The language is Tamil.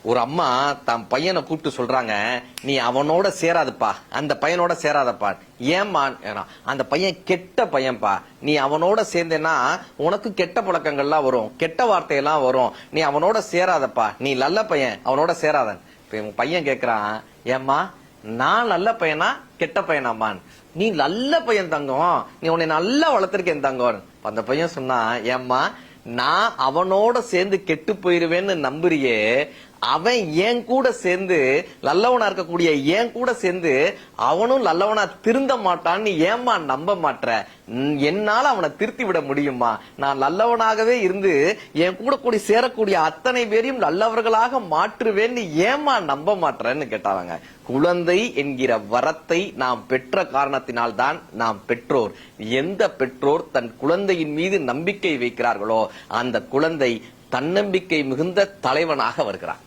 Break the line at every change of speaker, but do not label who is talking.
ஒரு அம்மா தன் பையனை கூப்பிட்டு சொல்றாங்க, நீ அவனோட சேராதுப்பா, அந்த பையனோட சேராதப்பா. ஏம்மா? அந்த பையன் கெட்ட பையன்பா, நீ அவனோட சேர்ந்தேன்னா உனக்கு கெட்ட பழக்கங்கள்லாம் வரும், கெட்ட வார்த்தையெல்லாம் வரும், நீ அவனோட சேராதப்பா, நீ நல்ல பையன், அவனோட சேராதன். இப்ப பையன் கேக்குறான், ஏம்மா நான் நல்ல பையனா கெட்ட பையனாமான்? நீ நல்ல பையன் தங்கம், நீ உன்னை நல்லா வளர்த்திருக்கேன் தங்கம். அந்த பையன் சொன்னா, ஏம்மா நான் அவனோட சேர்ந்து கெட்டு போயிருவேன்னு நம்புறியே, அவன் என் கூட சேர்ந்து நல்லவனா இருக்கக்கூடிய என் கூட சேர்ந்து அவனும் நல்லவனா திருந்த மாட்டான்னு ஏமா நம்ப மாட்ற? என்னால அவனை திருத்தி விட முடியுமா? நான் நல்லவனாகவே இருந்து என் கூட கூடி சேரக்கூடிய அத்தனை பேரையும் நல்லவர்களாக மாற்றுவேன்னு ஏமா நம்ப மாட்டேன்னு கேட்டாங்க. குழந்தை என்கிற வரத்தை நாம் பெற்ற காரணத்தினால் தான் நாம் பெற்றோர். எந்த பெற்றோர் தன் குழந்தையின் மீது நம்பிக்கை வைக்கிறார்களோ அந்த குழந்தை தன்னம்பிக்கை மிகுந்த தலைவனாக வருகிறான்.